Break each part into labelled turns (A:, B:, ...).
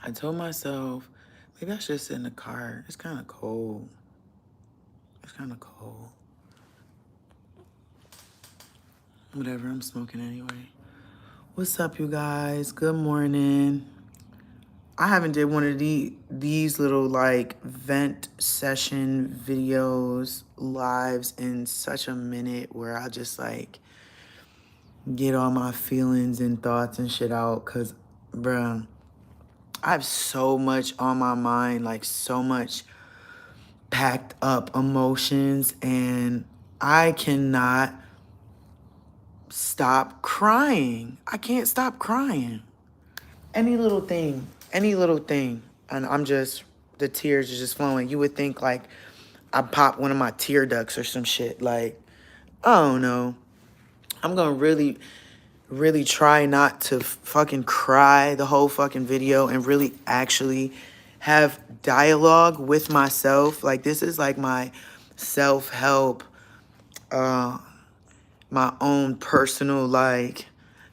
A: I told myself, maybe I should sit in the car. It's kind of cold. It's kind of cold. Whatever, I'm smoking anyway. What's up, you guys? Good morning. I haven't did one of these little like vent session videos lives in such a minute where I just like get all my feelings and thoughts and shit out, cause bruh, I have so much on my mind, like so much packed up emotions, and I cannot stop crying. I can't stop crying. Any little thing, and the tears are just flowing. You would think like I popped one of my tear ducts or some shit. Like, I don't know. I'm gonna really try not to fucking cry the whole fucking video and really actually have dialogue with myself. Like, this is like my self-help, my own personal like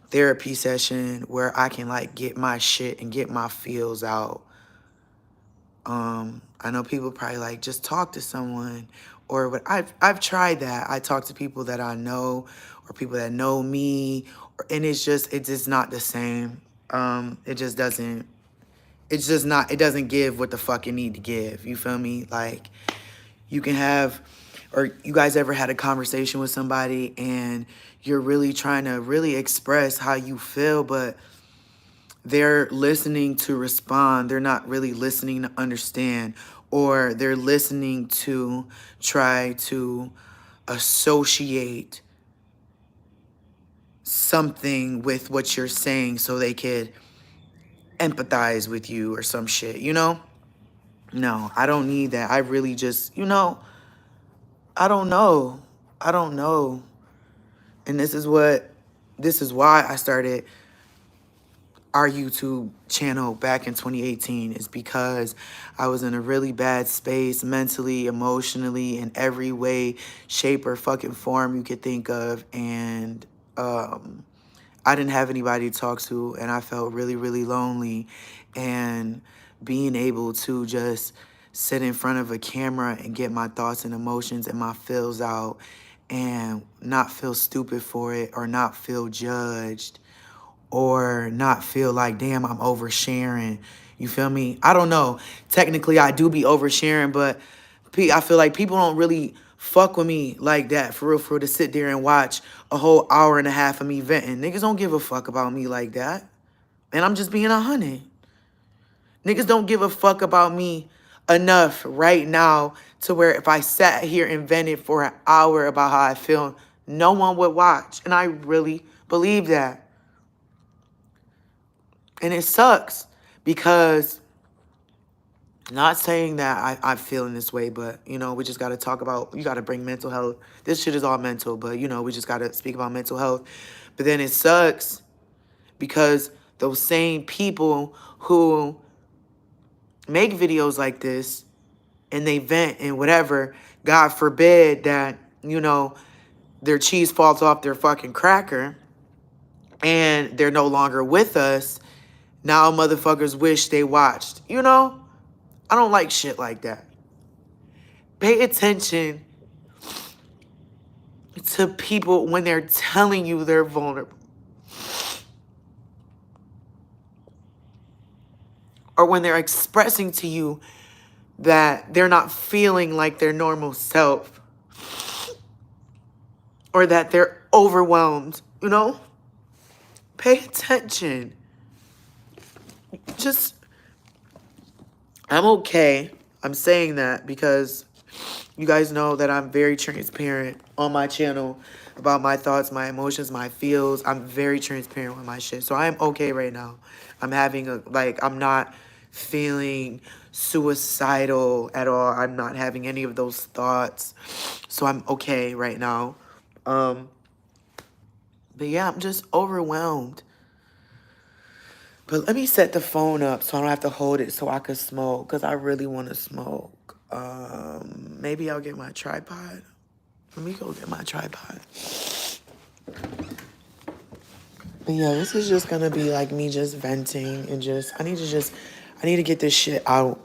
A: therapy session where I can like get my shit and get my feels out. I know people probably like just talk to someone, or what I've tried that. I talk to people that I know or people that know me, and it's just not the same. It just doesn't. It's just not. It doesn't give what the fuck it need to give. You feel me? Like, you can have, or you guys ever had a conversation with somebody and you're really trying to really express how you feel, but they're listening to respond. They're not really listening to understand, or they're listening to try to associate something with what you're saying so they could empathize with you or some shit, you know? No, I don't need that. I really just, I don't know. I don't know. And this is why I started our YouTube channel back in 2018, is because I was in a really bad space mentally, emotionally, in every way, shape, or fucking form you could think of. And I didn't have anybody to talk to, and I felt really, really lonely. And being able to just sit in front of a camera and get my thoughts and emotions and my feels out and not feel stupid for it, or not feel judged, or not feel like, damn, I'm oversharing. You feel me? I don't know. Technically, I do be oversharing, but I feel like people don't really fuck with me like that, for real, to sit there and watch a whole hour and a half of me venting. Niggas don't give a fuck about me like that. And I'm just being 100. Niggas don't give a fuck about me enough right now to where if I sat here and vented for an hour about how I feel, no one would watch. And I really believe that. And it sucks because, not saying that I'm feeling this way, but, we just got to talk about, you got to bring mental health. This shit is all mental, but, we just got to speak about mental health. But then it sucks because those same people who make videos like this and they vent and whatever, God forbid that, their cheese falls off their fucking cracker and they're no longer with us. Now motherfuckers wish they watched. I don't like shit like that. Pay attention to people when they're telling you they're vulnerable, or when they're expressing to you that they're not feeling like their normal self, or that they're overwhelmed. Pay attention. I'm okay. I'm saying that because you guys know that I'm very transparent on my channel about my thoughts, my emotions, my feels. I'm very transparent with my shit. So I am okay right now. I'm I'm not feeling suicidal at all. I'm not having any of those thoughts. So I'm okay right now. But yeah, I'm just overwhelmed. But let me set the phone up so I don't have to hold it so I can smoke, because I really want to smoke. Maybe I'll get my tripod. Let me go get my tripod. But yeah, this is just going to be like me just venting and I I need to get this shit out.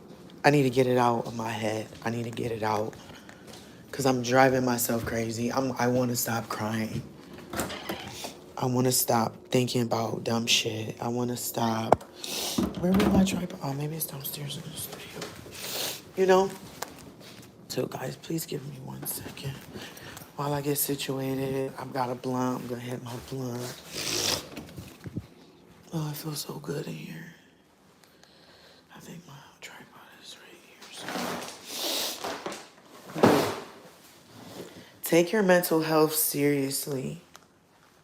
A: I need to get it out of my head. I need to get it out. Because I'm driving myself crazy. I want to stop crying. I want to stop thinking about dumb shit. I want to stop. Where was my tripod? Oh, maybe it's downstairs in the studio. You know? So, guys, please give me 1 second. While I get situated, I've got a blunt. I'm going to hit my blunt. Oh, it feels so good in here. I think my tripod is right here. So. Take your mental health seriously.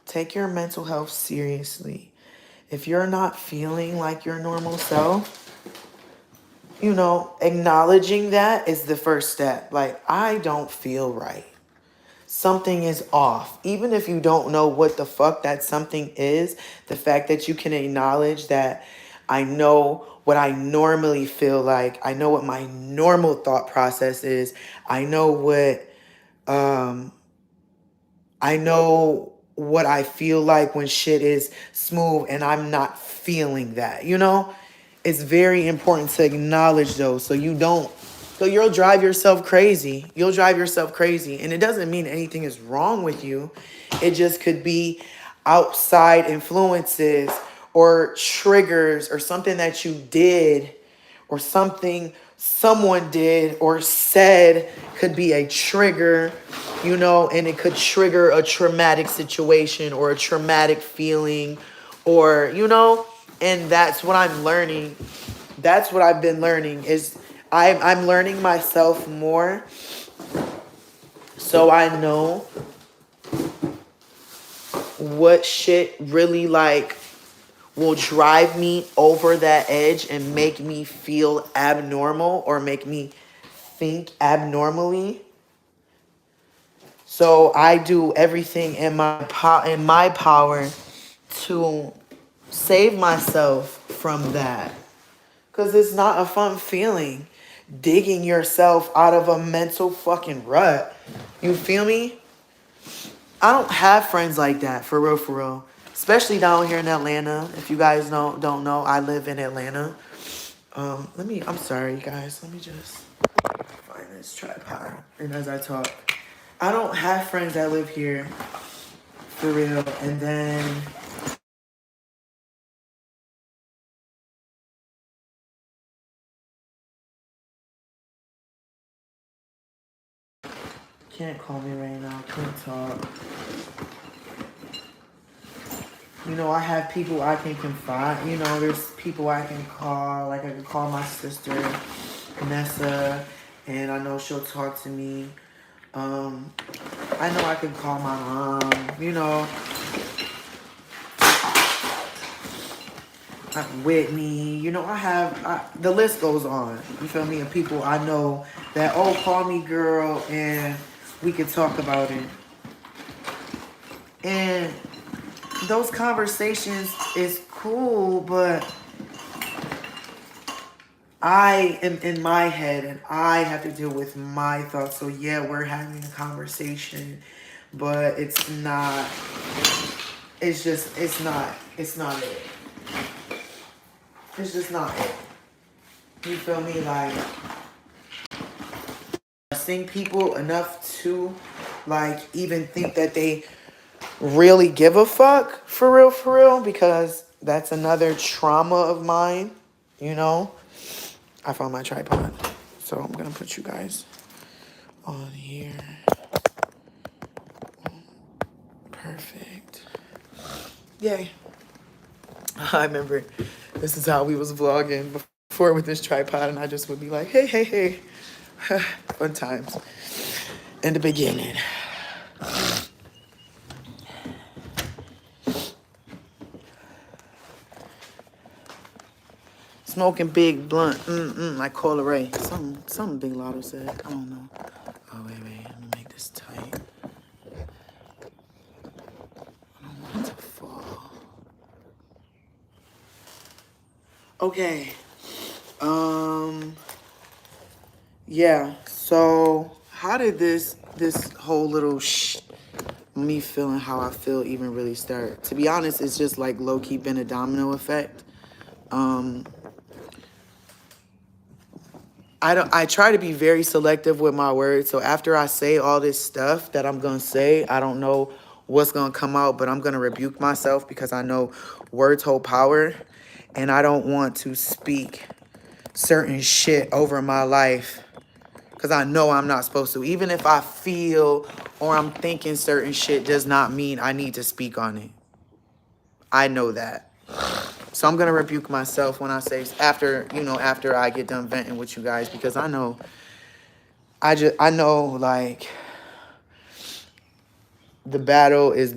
A: Take your mental health seriously. If you're not feeling like your normal self, you know, acknowledging that is the first step. Like, I don't feel right. Something is off. Even if you don't know what the fuck that something is, the fact that you can acknowledge that I know what I normally feel like. I know what my normal thought process is. I know what I feel like when shit is smooth and I'm not feeling that, you know? It's very important to acknowledge those so you'll drive yourself crazy. You'll drive yourself crazy. And it doesn't mean anything is wrong with you. It just could be outside influences or triggers or something that you did or something someone did or said could be a trigger, you know, and it could trigger a traumatic situation or a traumatic feeling or, you know, and that's what I'm learning. That's what I've been learning is I'm learning myself more so I know what shit really like will drive me over that edge and make me feel abnormal or make me think abnormally. So I do everything in my power to save myself from that. Because it's not a fun feeling digging yourself out of a mental fucking rut. You feel me? I don't have friends like that, for real, for real. Especially down here in Atlanta. If you guys don't know, I live in Atlanta. I'm sorry, guys. Let me just find this tripod. And as I talk, I don't have friends that live here, for real. And then can't call me right now. Can't talk. You know, I have people I can confide. You know, there's people I can call. Like, I can call my sister, Vanessa, and I know she'll talk to me. I know I can call my mom, you know. Whitney, you know, the list goes on. You feel me? And people I know that, oh, call me girl, and we can talk about it. And those conversations is cool, but I am in my head and I have to deal with my thoughts. So yeah, we're having a conversation, but it's not it. It's just not it. It's just not it. You feel me? Like, seeing people enough to, like, even think that they really give a fuck, for real, because that's another trauma of mine, you know? I found my tripod, so I'm gonna put you guys on here. Perfect. Yay. I remember this is how we was vlogging before with this tripod, and I just would be like, hey. Fun times in the beginning. Smoking big blunt, like Cola Ray. Something Big Lotto said. I don't know. Oh, wait, let me make this tight. I don't want it to fall. Okay. Yeah. So, how did this whole little me feeling how I feel even really start? To be honest, it's just like low-key been a domino effect. I try to be very selective with my words. So after I say all this stuff that I'm going to say, I don't know what's going to come out, but I'm going to rebuke myself because I know words hold power, and I don't want to speak certain shit over my life because I know I'm not supposed to. Even if I feel or I'm thinking certain shit does not mean I need to speak on it. I know that. So I'm going to rebuke myself when I say after, after I get done venting with you guys, because I know like the battle is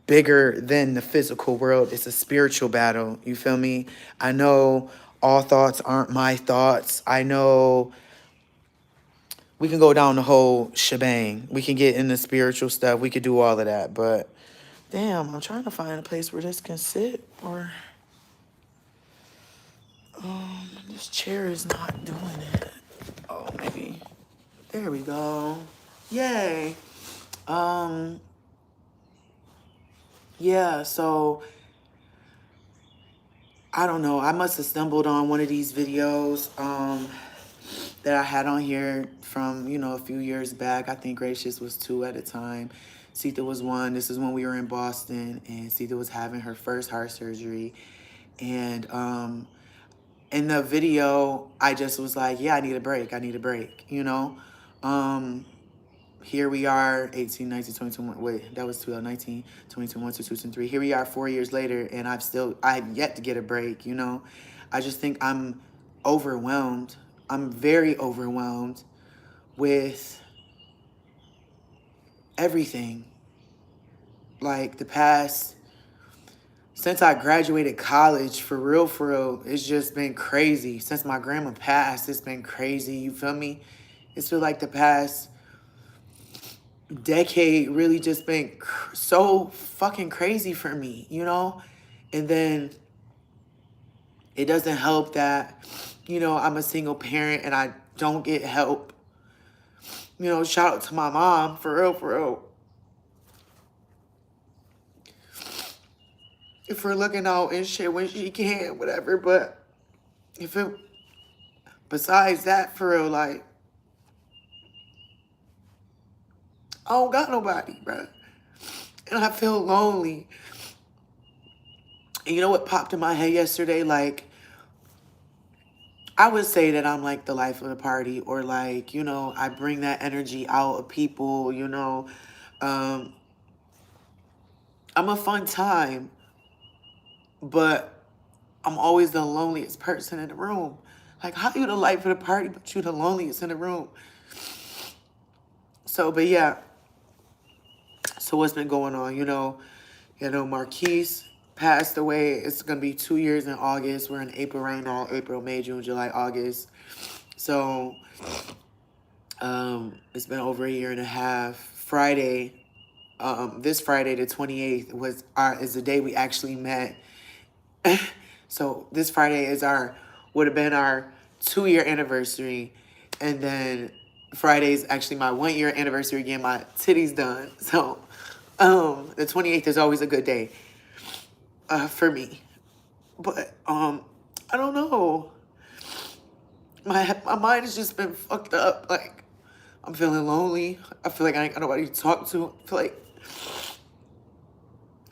A: bigger than the physical world. It's a spiritual battle. You feel me? I know all thoughts aren't my thoughts. I know we can go down the whole shebang. We can get into spiritual stuff. We could do all of that. But damn, I'm trying to find a place where this can sit. Or this chair is not doing it. Oh, maybe. There we go. Yay. Yeah, so I don't know. I must have stumbled on one of these videos that I had on here from, a few years back. I think Gracious was 2 at a time. Sita was 1. This is when we were in Boston, and Sita was having her first heart surgery. And in the video, I just was like, yeah, I need a break. I need a break, Here we are, 18, 19, 22, wait, that was 2019, 22, 1, 2, 2, 3. Here we are 4 years later, and I've yet to get a break, I just think I'm overwhelmed. I'm very overwhelmed with everything. Like since I graduated college, for real, it's just been crazy. Since my grandma passed, it's been crazy, you feel me? It's feel like the past decade really just been so fucking crazy for me, And then it doesn't help that, I'm a single parent and I don't get help. Shout out to my mom, for real. If we're looking out and shit when she can, whatever, but besides that, for real, like, I don't got nobody, bro. And I feel lonely. And you know what popped in my head yesterday? Like, I would say that I'm like the life of the party, or like, I bring that energy out of people, I'm a fun time, but I'm always the loneliest person in the room. Like, how you the life of the party, but you the loneliest in the room? So, but yeah. So what's been going on? Marquise passed away. It's going to be 2 years in August. We're in April right now. April, May, June, July, August. So it's been over a year and a half. Friday, this Friday, the 28th, is the day we actually met. So this Friday would have been our 2-year anniversary. And then Friday is actually my 1-year anniversary again. My titties done. So the 28th is always a good day for me. But I don't know. My mind has just been fucked up. Like, I'm feeling lonely. I feel like I ain't got nobody to talk to. I feel like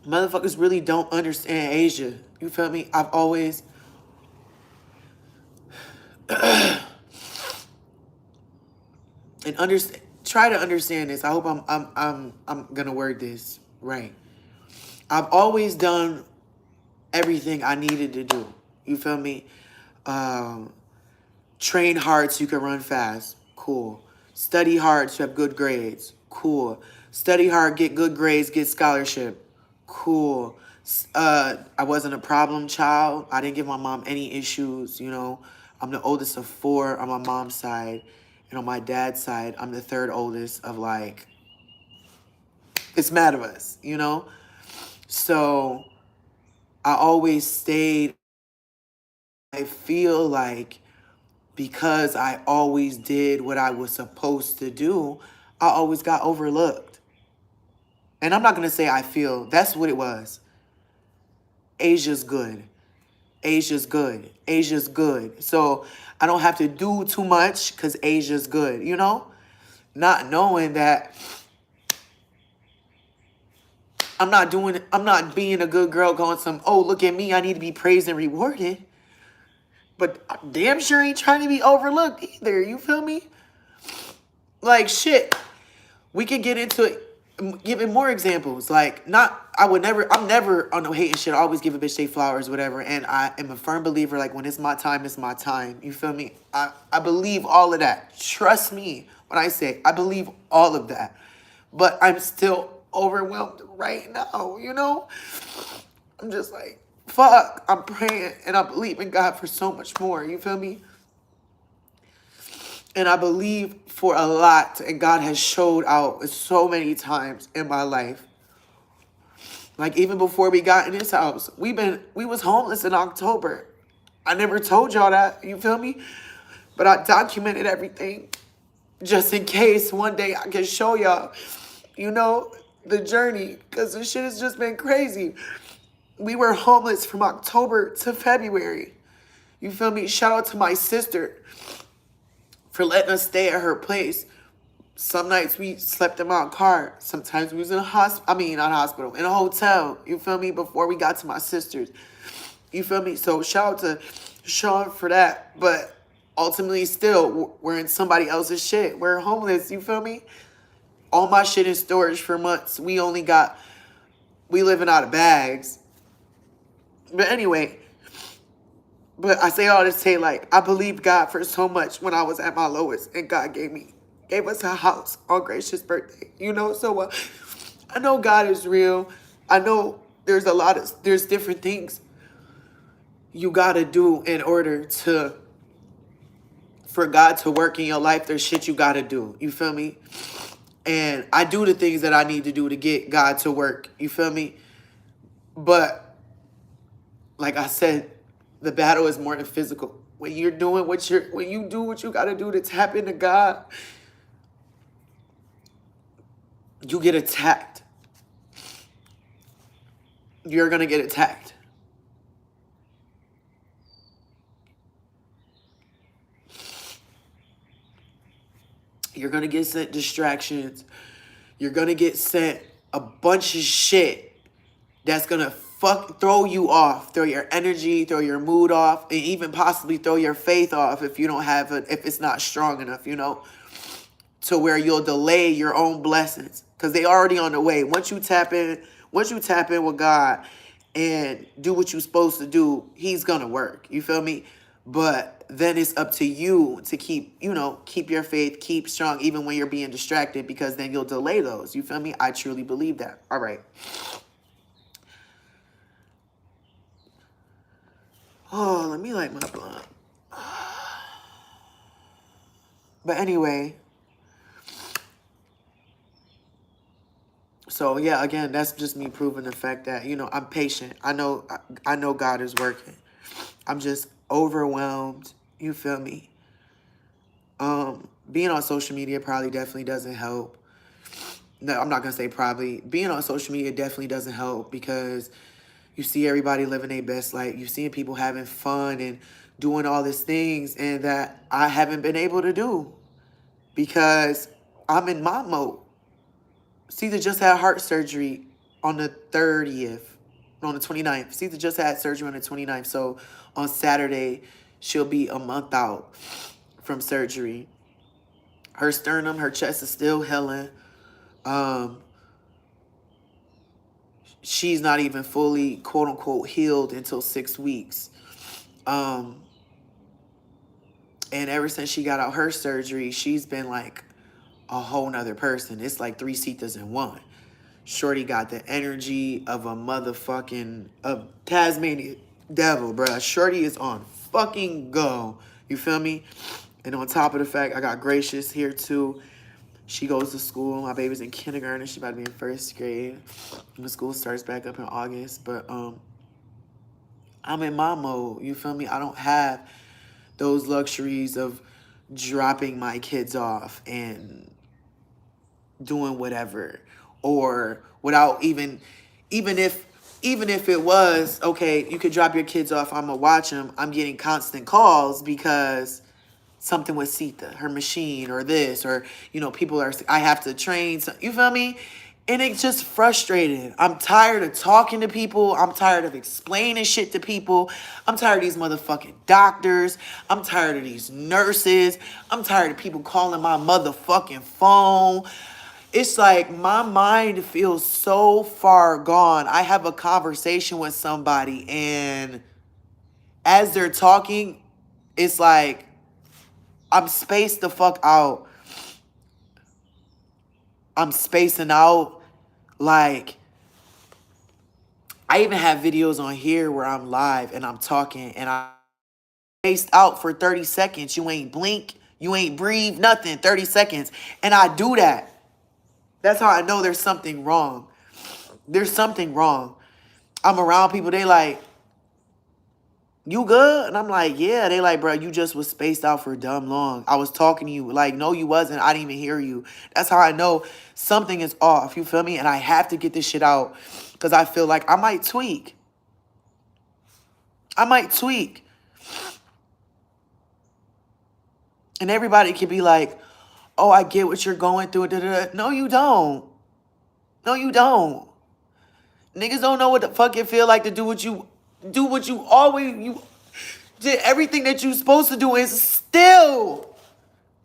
A: motherfuckers really don't understand Asia. You feel me? I've always try to understand this. I hope I'm gonna word this right. I've always done everything I needed to do. You feel me? Train hard so you can run fast. Cool. Study hard to have good grades. Cool. Study hard, get good grades, get scholarship. Cool. I wasn't a problem child. I didn't give my mom any issues, I'm the oldest of 4 on my mom's side. And on my dad's side, I'm the 3rd oldest of, like, it's mad of us, So I always stayed. I feel like because I always did what I was supposed to do, I always got overlooked. And I'm not going to say I feel. That's what it was. Asia's good. Asia's good. Asia's good. So I don't have to do too much because Asia's good, you know? Not knowing that I'm not being a good girl going oh, look at me, I need to be praised and rewarded. But I damn sure ain't trying to be overlooked either, you feel me? Like, shit. We could get into it, giving more examples. Like, I'm never on no hating shit. I always give a bitch they flowers, whatever. And I am a firm believer, like, when it's my time, it's my time. You feel me? I believe all of that. Trust me when I say I believe all of that. But I'm still overwhelmed right now, you know? I'm just like, fuck. I'm praying and I believe in God for so much more. You feel me? And I believe for a lot, and God has showed out so many times in my life. Like, even before we got in this house, we was homeless in October. I never told y'all that, you feel me? But I documented everything just in case one day I can show y'all, you know, the journey, because this shit has just been crazy. We were homeless from October to February. You feel me? Shout out to my sister for letting us stay at her place. Some nights we slept in my car. Sometimes we was in a not hospital, in a hotel. You feel me? Before we got to my sister's. You feel me? So shout out to Sean for that. But ultimately still, we're in somebody else's shit. We're homeless. You feel me? All my shit in storage for months. We living out of bags. But anyway, but I say all to say, like, I believed God for so much when I was at my lowest, and God gave us a house on Gracious birthday, you know? So I know God is real. I know there's different things you gotta do in order for God to work in your life. There's shit you gotta do, you feel me? And I do the things that I need to do to get God to work, you feel me? But like I said, the battle is more than physical. When you do what you gotta do to tap into God, you get attacked. You're gonna get attacked. You're gonna get sent distractions. You're gonna get sent a bunch of shit that's gonna throw you off, throw your energy, throw your mood off, and even possibly throw your faith off if you don't have it, if it's not strong enough, you know, to where you'll delay your own blessings because they already on the way. Once you tap in with God and do what you're supposed to do, He's gonna work. You feel me? But then it's up to you to keep your faith, keep strong, even when you're being distracted, because then you'll delay those. You feel me? I truly believe that. All right. Oh, let me light my blunt. But anyway, so yeah, again, that's just me proving the fact that, I'm patient. I know God is working. I'm just overwhelmed. You feel me? Being on social media probably definitely doesn't help. No, I'm not gonna say probably. Being on social media definitely doesn't help because you see everybody living their best life. You're seeing people having fun and doing all these things, and that I haven't been able to do because I'm in mom mode. Caesar just had heart surgery on the 30th, on the 29th. Caesar just had surgery on the 29th. So on Saturday, she'll be a month out from surgery. Her sternum, her chest is still healing. She's not even fully, quote unquote, healed until 6 weeks. And ever since she got out her surgery, she's been like a whole nother person. It's like 3 Cetas in one. Shorty got the energy of a motherfucking Tasmanian devil, bruh. Shorty is on fucking go. You feel me? And on top of the fact, I got Gracious here too. She goes to school. My baby's in kindergarten. She about to be in first grade. And the school starts back up in August. But I'm in my mode. You feel me? I don't have those luxuries of dropping my kids off and doing whatever, or without even if even if it was, okay, you could drop your kids off, I'm going to watch them. I'm getting constant calls because something with Sita, her machine, or this, or, people I have to train. You feel me? And it's just frustrating. I'm tired of talking to people. I'm tired of explaining shit to people. I'm tired of these motherfucking doctors. I'm tired of these nurses. I'm tired of people calling my motherfucking phone. It's like my mind feels so far gone. I have a conversation with somebody, and as they're talking, it's like I'm spaced the fuck out. I'm spacing out. Like, I even have videos on here where I'm live and I'm talking and I'm spaced out for 30 seconds. You ain't blink, you ain't breathe, nothing, 30 seconds. And I do that. That's how I know there's something wrong. There's something wrong. I'm around people, they like, you good? And I'm like, yeah. They like, bro, you just was spaced out for dumb long. I was talking to you. Like, no, you wasn't. I didn't even hear you. That's how I know something is off. You feel me? And I have to get this shit out because I feel like I might tweak. I might tweak. And everybody can be like, oh, I get what you're going through. Da, da, da. No, you don't. No, you don't. Niggas don't know what the fuck it feel like to do what you always, you did everything that you supposed to do and still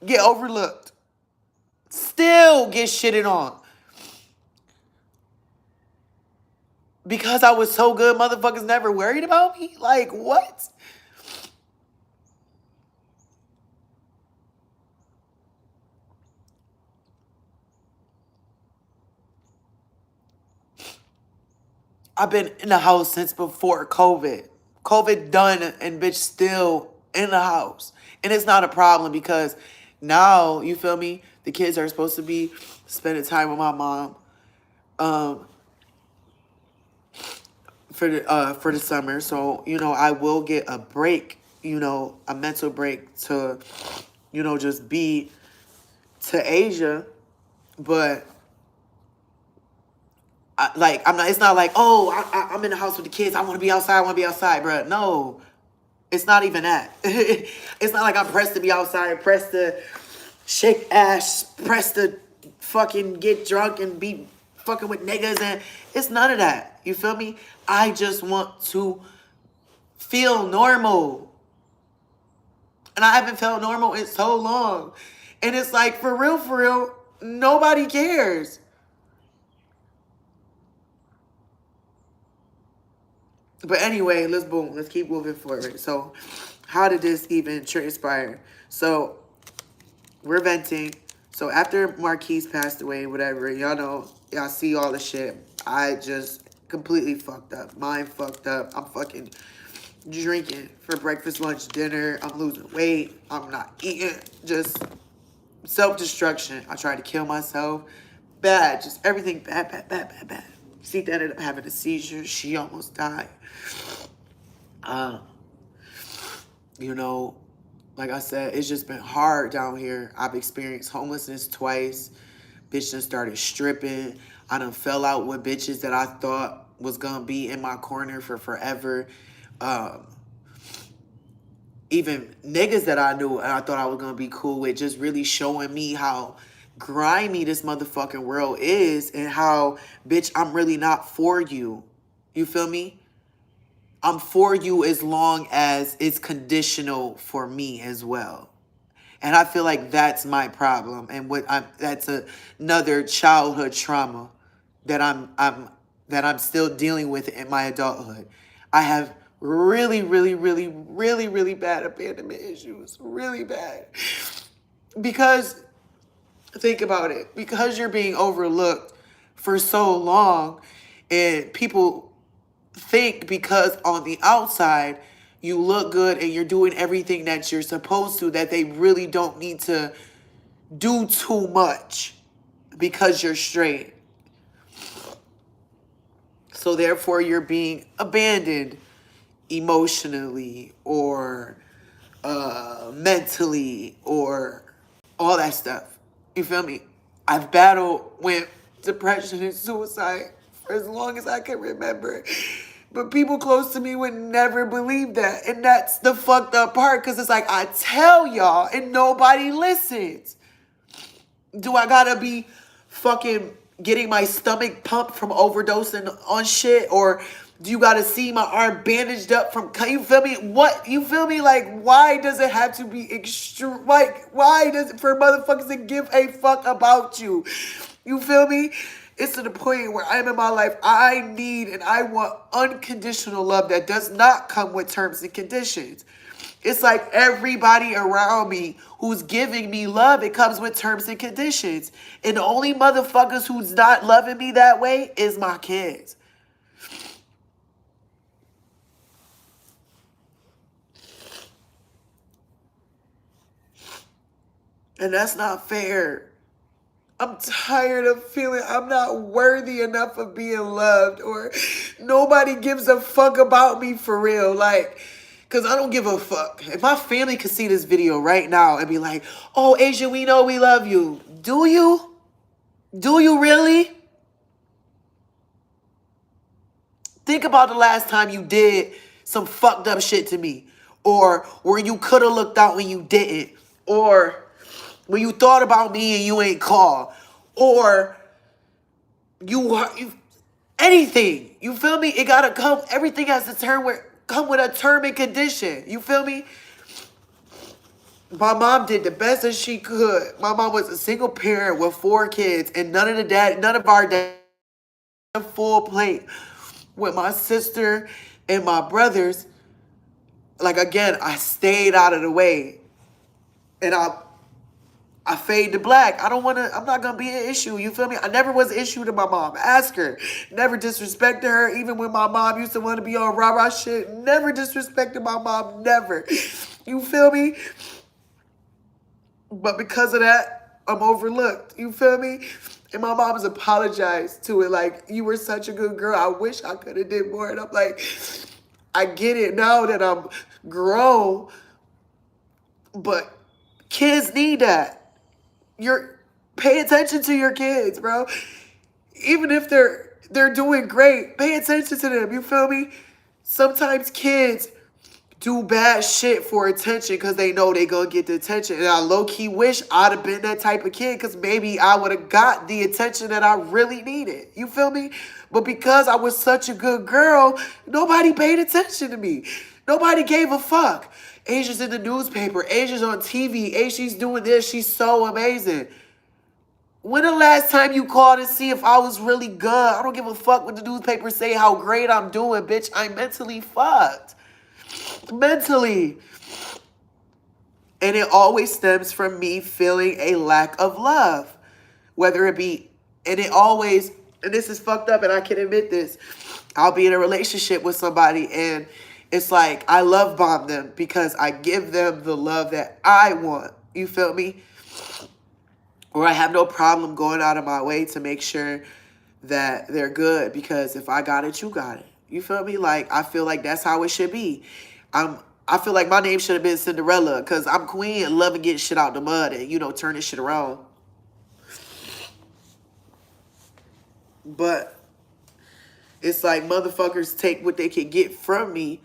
A: get overlooked. Still get shitted on. Because I was so good, motherfuckers never worried about me? Like, what? I've been in the house since before COVID. COVID done and bitch still in the house. And it's not a problem because now, you feel me? The kids are supposed to be spending time with my mom for the summer. So, I will get a break, a mental break to, just be to Asia. But it's not like, oh, I'm in the house with the kids. I want to be outside, bro. No, it's not even that. It's not like I'm pressed to be outside, pressed to shake ass, pressed to fucking get drunk and be fucking with niggas. And it's none of that. You feel me? I just want to feel normal. And I haven't felt normal in so long. And it's like, for real, nobody cares. But anyway, let's keep moving forward. So how did this even transpire? So we're venting. So after Marquise passed away, whatever, y'all see all the shit. I just completely fucked up. Mind fucked up. I'm fucking drinking for breakfast, lunch, dinner. I'm losing weight. I'm not eating. Just self-destruction. I tried to kill myself. Bad. Just everything bad. Sita ended up having a seizure. She almost died. Like I said, it's just been hard down here. I've experienced homelessness twice. Bitch done started stripping. I done fell out with bitches that I thought was gonna be in my corner for forever. Even niggas that I knew and I thought I was gonna be cool with, just really showing me how grimy this motherfucking world is and how, bitch, I'm really not for you. You feel me? I'm for you as long as it's conditional for me as well. And I feel like that's my problem, and that's another childhood trauma that I'm still dealing with in my adulthood. I have really bad abandonment issues, really bad. Because think about it, because you're being overlooked for so long, and people think because on the outside you look good and you're doing everything that you're supposed to, that they really don't need to do too much because you're straight. So therefore you're being abandoned emotionally or mentally or all that stuff. You feel me? I've battled with depression and suicide for as long as I can remember. But people close to me would never believe that. And that's the fucked up part, because it's like, I tell y'all and nobody listens. Do I gotta be fucking getting my stomach pumped from overdosing on shit? Or do you gotta see my arm bandaged up from, you feel me? What, you feel me? Like, why does it have to be extreme? Like, why does it, for motherfuckers to give a fuck about you? You feel me? It's to the point where I'm in my life, I need and I want unconditional love that does not come with terms and conditions. It's like everybody around me who's giving me love, it comes with terms and conditions. And the only motherfuckers who's not loving me that way is my kids. And that's not fair. I'm tired of feeling I'm not worthy enough of being loved, or nobody gives a fuck about me for real. Like, because I don't give a fuck. If my family could see this video right now and be like, oh, Asia, we know we love you. Do you? Do you really? Think about the last time you did some fucked up shit to me. Or where you could have looked out when you didn't. Or when you thought about me and you ain't call. Or you anything. You feel me? It gotta come. Everything has to come with a term and condition. You feel me? My mom did the best that she could. My mom was a single parent with 4 kids, and none of our dad a full plate. With my sister and my brothers, like, again, I stayed out of the way. And I fade to black. I'm not gonna be an issue. You feel me? I never was an issue to my mom. Ask her. Never disrespected her. Even when my mom used to want to be on rah-rah shit, never disrespected my mom. Never. You feel me? But because of that, I'm overlooked. You feel me? And my mom has apologized to it. Like, you were such a good girl. I wish I could have did more. And I'm like, I get it now that I'm grown. But kids need that. Pay attention to your kids, bro. Even if they're doing great, pay attention to them. You feel me? Sometimes kids do bad shit for attention because they know they gonna get the attention. And I low-key wish I'd have been that type of kid, because maybe I would have got the attention that I really needed. You feel me? But because I was such a good girl, nobody paid attention to me. Nobody gave a fuck. Asia's in the newspaper. Asia's on TV. Asia's doing this. She's so amazing. When the last time you called to see if I was really good? I don't give a fuck what the newspaper say how great I'm doing, bitch. I'm mentally fucked. Mentally. And it always stems from me feeling a lack of love. Whether it be, and this is fucked up and I can admit this, I'll be in a relationship with somebody and it's like I love bomb them because I give them the love that I want. You feel me? Or I have no problem going out of my way to make sure that they're good, because if I got it, you got it. You feel me? Like, I feel like that's how it should be. I feel like my name should have been Cinderella, because I'm queen and loving getting shit out the mud and, turning shit around. But it's like motherfuckers take what they can get from me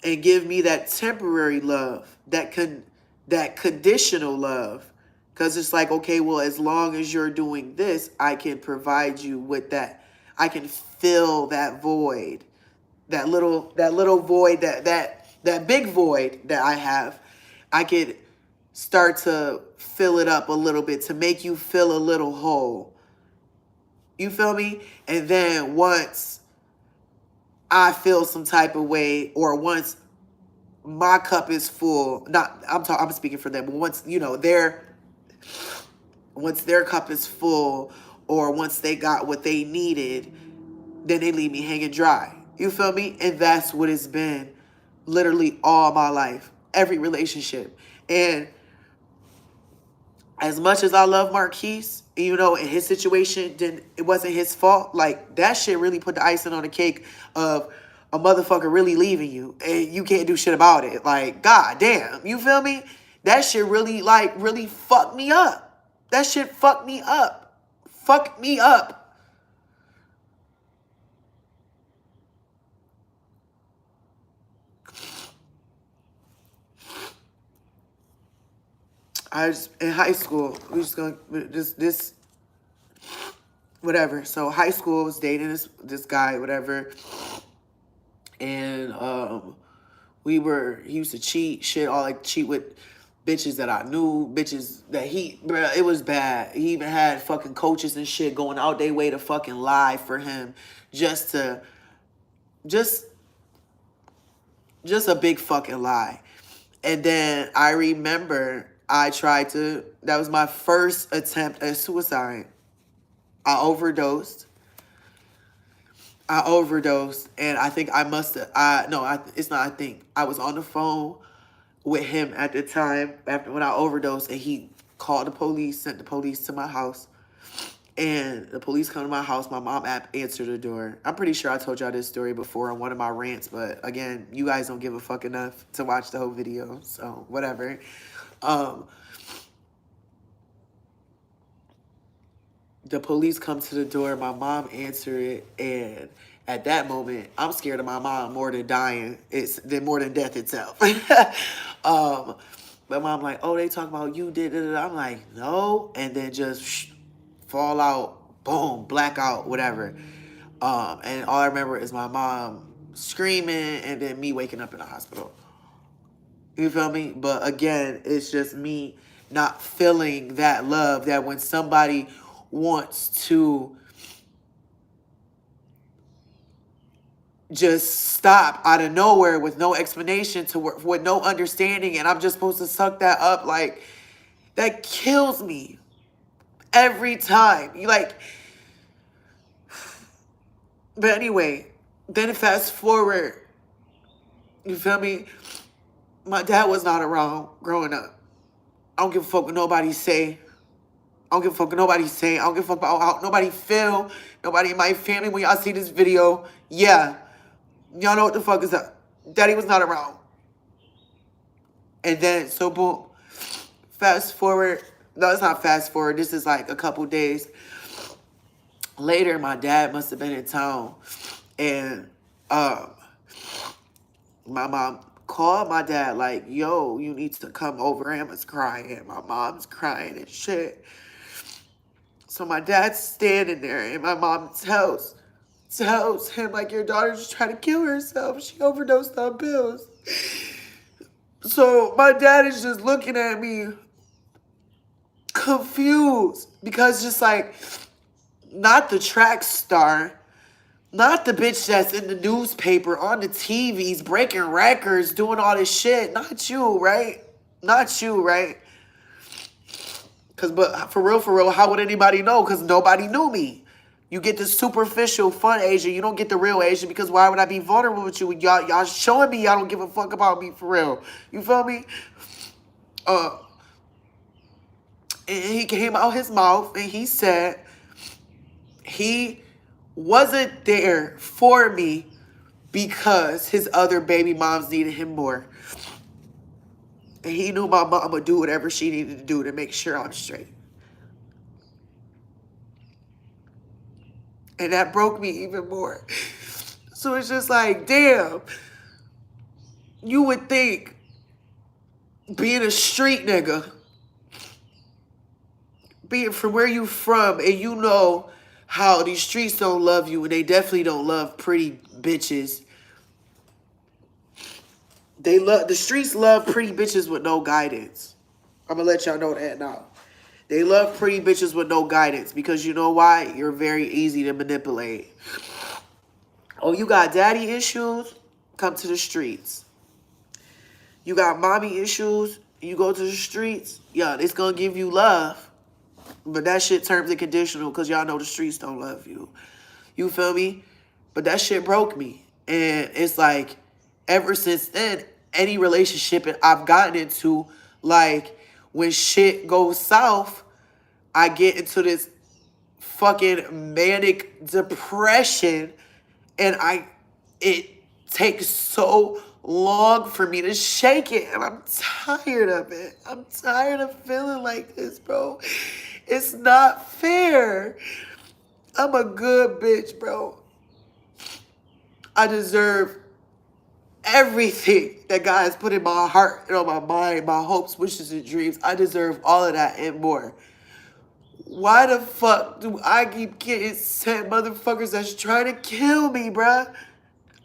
A: and give me that temporary love, that conditional love. Because it's like, okay, well, as long as you're doing this, I can provide you with that. I can fill that void. That little void, that big void that I have. I could start to fill it up a little bit to make you feel a little whole. You feel me? And then once I feel some type of way, or once my cup is full, I'm speaking for them, but once, once their cup is full, or once they got what they needed, then they leave me hanging dry. You feel me? And that's what it's been literally all my life, every relationship. And as much as I love Marquise, in his situation, then it wasn't his fault. Like, that shit really put the icing on the cake of a motherfucker really leaving you and you can't do shit about it. Like, god damn, you feel me? That shit really fucked me up. That shit fucked me up. Fucked me up. in high school, we just gonna, this, whatever. So high school, I was dating this guy, whatever. And, he used to cheat, shit, all like cheat with bitches that I knew, bitches that bruh, it was bad. He even had fucking coaches and shit going out their way to fucking lie for him just a big fucking lie. And then I remember that was my first attempt at suicide. I overdosed, and I think I must have, it's not I think. I was on the phone with him at the time when I overdosed, and he called the police, sent the police to my house. And the police come to my house. My mom answered the door. I'm pretty sure I told y'all this story before on one of my rants, but again, you guys don't give a fuck enough to watch the whole video, so whatever. The police come to the door. My mom answered it, and at that moment, I'm scared of my mom more than dying. More than death itself. But mom like, oh, they talk about you did it. I'm like, no, and then just fall out, boom, blackout, whatever. And all I remember is my mom screaming and then me waking up in the hospital. You feel me? But again, it's just me not feeling that love, that when somebody wants to just stop out of nowhere with no explanation, with no understanding, and I'm just supposed to suck that up, like, that kills me every time. But anyway, then fast forward, you feel me? My dad was not around growing up. I don't give a fuck what nobody say. I don't give a fuck what nobody say. I don't give a fuck about how nobody feel. Nobody in my family, when y'all see this video, yeah, y'all know what the fuck is up. Daddy was not around. And then, so boom, fast forward. No, it's not fast forward. This is like a couple days later. My dad must have been in town. And my mom called my dad like, yo, you need to come over. Emma's crying. My mom's crying and shit. So my dad's standing there, and my mom tells him, like, your daughter just tried to kill herself. She overdosed on pills. So my dad is just looking at me confused, because just like, not the track star, not the bitch that's in the newspaper, on the TVs, breaking records, doing all this shit. Not you, right? Not you, right? But for real, how would anybody know? Because nobody knew me. You get the superficial fun Asia. You don't get the real Asia, because why would I be vulnerable with you? Y'all showing me y'all don't give a fuck about me for real. You feel me? And he came out his mouth and he said he wasn't there for me because his other baby moms needed him more. And he knew my mom would do whatever she needed to do to make sure I'm straight. And that broke me even more. So it's just like, damn, you would think being a street nigga, being from where you from, and you know how these streets don't love you, and they definitely don't love pretty bitches. The streets love pretty bitches with no guidance. I'm gonna let y'all know that now. They love pretty bitches with no guidance, because you know why? You're very easy to manipulate. Oh, you got daddy issues? Come to the streets. You got mommy issues? You go to the streets? Yeah, it's gonna give you love. But that shit terms and conditional, because y'all know the streets don't love you. You feel me? But that shit broke me. And it's like, ever since then, any relationship I've gotten into, like, when shit goes south, I get into this fucking manic depression, and it takes so long for me to shake it, and I'm tired of it. I'm tired of feeling like this, bro. It's not fair. I'm a good bitch, bro. I deserve
B: everything that God has put in my heart and on my mind, my hopes, wishes, and dreams. I deserve all of that and more. Why the fuck do I keep getting sent motherfuckers that's trying to kill me, bruh?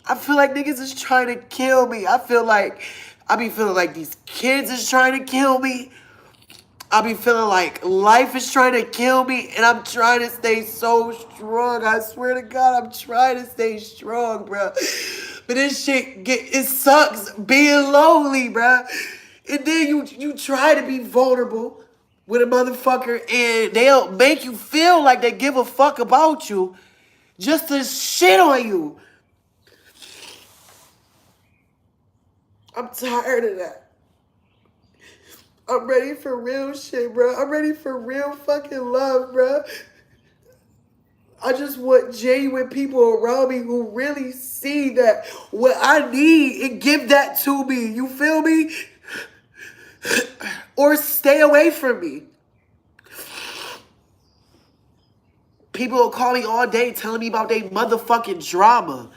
B: I feel like niggas is trying to kill me. I be feeling like these kids is trying to kill me. I be feeling like life is trying to kill me, and I'm trying to stay so strong. I swear to God, I'm trying to stay strong, bro. But this shit, it sucks being lonely, bro. And then you try to be vulnerable with a motherfucker, and they'll make you feel like they give a fuck about you just to shit on you. I'm tired of that. I'm ready for real shit, bro. I'm ready for real fucking love, bro. I just want genuine people around me who really see that what I need and give that to me. You feel me? Or stay away from me. People will call me all day telling me about their motherfucking drama.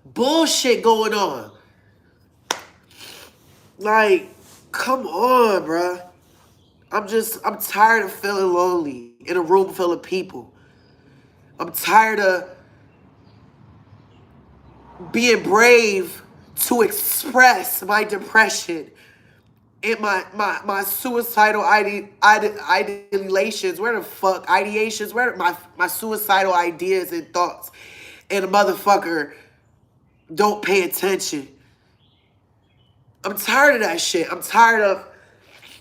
B: Bullshit going on. Like, come on, bruh. I'm tired of feeling lonely in a room full of people. I'm tired of being brave to express my depression and my suicidal ideations. Where the fuck? Ideations? Where my suicidal ideas and thoughts? And a motherfucker don't pay attention. I'm tired of that shit. I'm tired of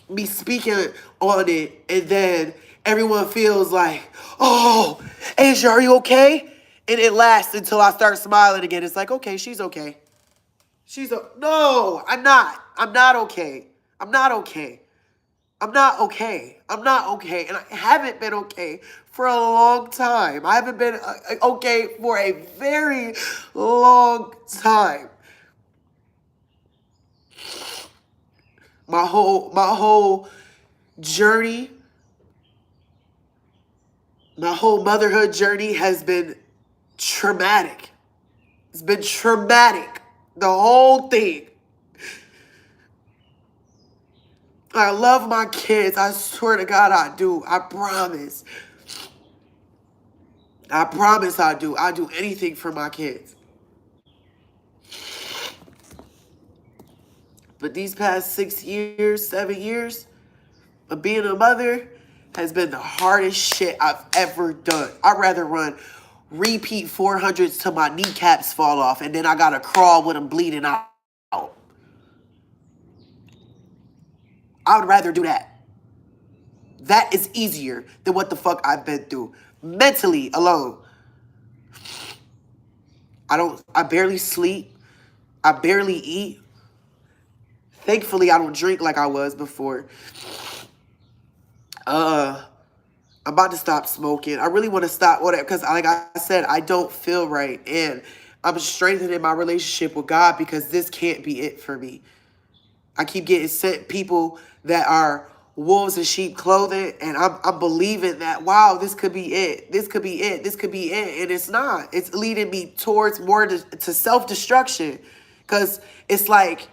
B: me speaking on it, and then everyone feels like, oh, Asia, are you okay? And it lasts until I start smiling again. It's like, okay, she's okay. No, I'm not. I'm not okay. I'm not okay. I'm not okay. I'm not okay. And I haven't been okay for a long time. I haven't been okay for a very long time. My whole journey, my whole motherhood journey has been traumatic. It's been traumatic. The whole thing. I love my kids. I swear to God I do. I promise. I promise I do. I do anything for my kids. But these past 6 years, 7 years of being a mother has been the hardest shit I've ever done. I'd rather run repeat 400s till my kneecaps fall off, and then I gotta crawl with them bleeding out. I would rather do that. That is easier than what the fuck I've been through. Mentally alone. I barely sleep. I barely eat. Thankfully, I don't drink like I was before. I'm about to stop smoking. I really want to stop all that because, like I said, I don't feel right. And I'm strengthening my relationship with God because this can't be it for me. I keep getting sent people that are wolves in sheep clothing, and I'm believing that, wow, this could be it. This could be it. This could be it. And it's not. It's leading me towards more to self-destruction because it's like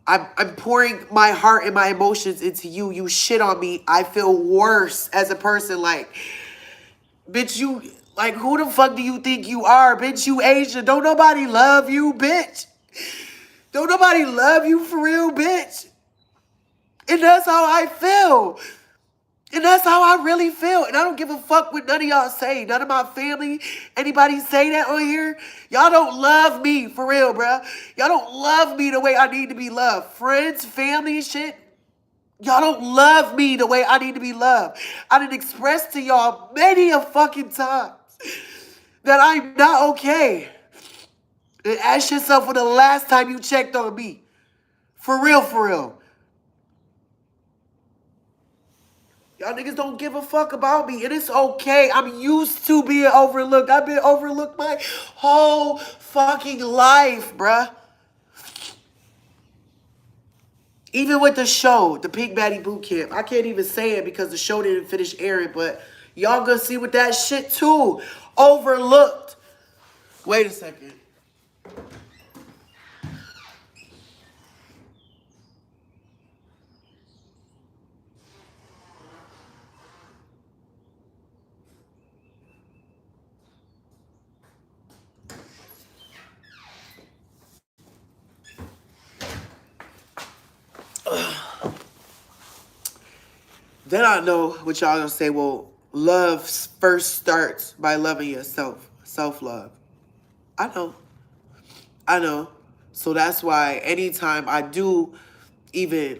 B: I'm pouring my heart and my emotions into you. You shit on me. I feel worse as a person. Like, bitch, like, who the fuck do you think you are? Bitch, you Asian. Don't nobody love you, bitch. Don't nobody love you for real, bitch. And that's how I feel. And that's how I really feel. And I don't give a fuck what none of y'all say. None of my family, anybody say that on here. Y'all don't love me for real, bruh. Y'all don't love me the way I need to be loved. Friends, family, shit. Y'all don't love me the way I need to be loved. I done expressed to y'all many a fucking times that I'm not okay. And ask yourself when the last time you checked on me. For real, for real. Y'all niggas don't give a fuck about me, and it's okay. I'm used to being overlooked. I've been overlooked my whole fucking life, bruh. Even with the show, the Pink Baddie Boot Camp, I can't even say it because the show didn't finish airing, but y'all gonna see with that shit too. Overlooked. Wait a second. Then I know what y'all gonna say. Well, love first starts by loving yourself. Self love. I know. I know. So that's why anytime I do even,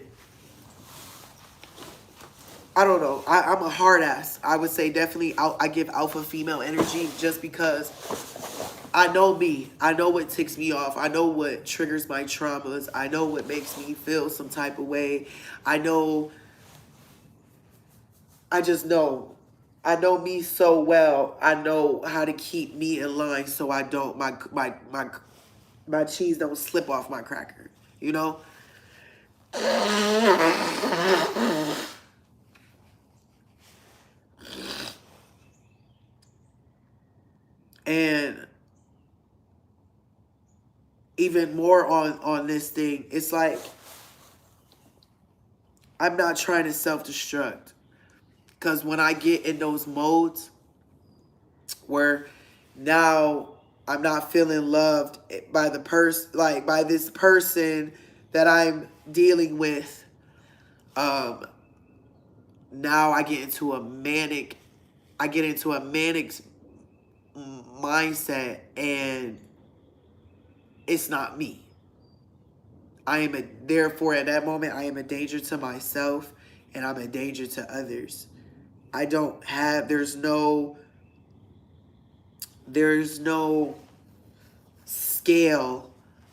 B: I don't know, I'm a hard ass. I would say definitely I give alpha female energy just because I know me. I know what ticks me off. I know what triggers my traumas. I know what makes me feel some type of way. I know, I just know. I know me so well. I know how to keep me in line so I don't, my cheese don't slip off my cracker. You know? And even more on this thing, it's like I'm not trying to self-destruct. Because when I get in those modes where now I'm not feeling loved by the person, like by this person that I'm dealing with, um, now I get into a manic mindset, and it's not me. Therefore at that moment I am a danger to myself, and I'm a danger to others. I don't have there's no scale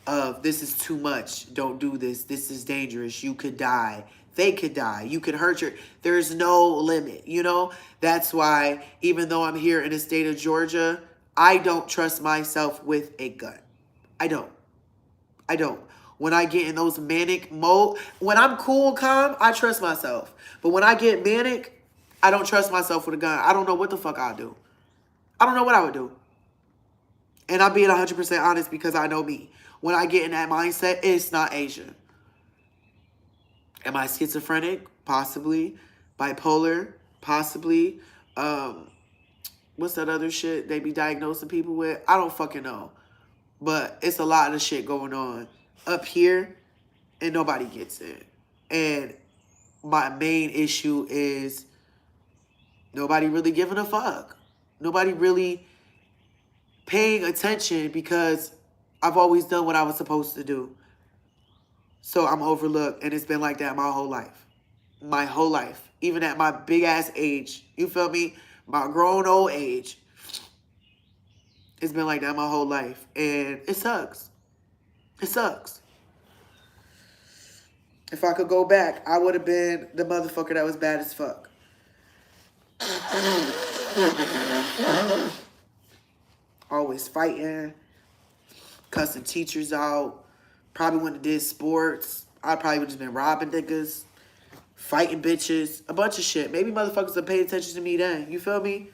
B: of this is too much, don't do this is dangerous, you could die, they could die, you could hurt your, there's no limit, you know? That's why even though I'm here in the state of Georgia, I don't trust myself with a gun. I don't. I don't. When I get in those manic mode, when I'm cool and calm, I trust myself. But when I get manic, I don't trust myself with a gun. I don't know what the fuck I'll do. I don't know what I would do. And I'm being 100% honest because I know me. When I get in that mindset, it's not Asia. Am I schizophrenic? Possibly. Bipolar? Possibly. Um, what's that other shit they be diagnosing people with? I don't fucking know. But it's a lot of shit going on up here, and nobody gets it. And my main issue is nobody really giving a fuck. Nobody really paying attention because I've always done what I was supposed to do. So I'm overlooked, and it's been like that my whole life. My whole life. Even at my big ass age. You feel me? My grown old age. It's been like that my whole life. And it sucks. It sucks. If I could go back, I would have been the motherfucker that was bad as fuck. Always fighting, cussing teachers out. Probably wouldn't have did sports. I probably would have just been robbing niggas, fighting bitches, a bunch of shit. Maybe motherfuckers would pay attention to me then. You feel me?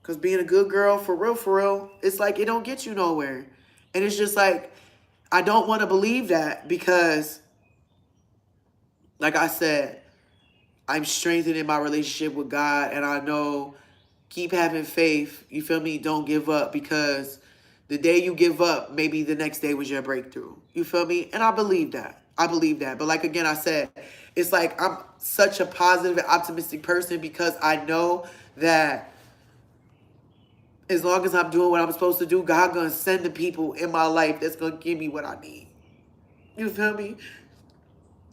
B: Because being a good girl, for real, it's like it don't get you nowhere. And it's just like, I don't want to believe that because, like I said, I'm strengthening my relationship with God, and I know keep having faith. You feel me? Don't give up, because the day you give up, maybe the next day was your breakthrough. You feel me? And I believe that. I believe that. But like again, I said, it's like I'm such a positive and optimistic person because I know that as long as I'm doing what I'm supposed to do, God gonna send the people in my life that's gonna give me what I need. You feel me?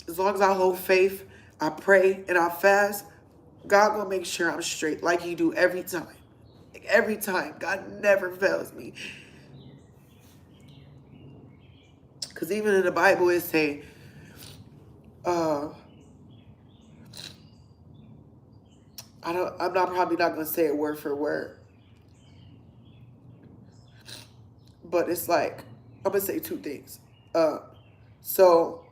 B: As long as I hold faith, I pray, and I fast, God gonna make sure I'm straight like he do every time. Like every time. God never fails me. Because even in the Bible it say, I'm not probably not gonna say it word for word. But it's like, I'm gonna say two things. So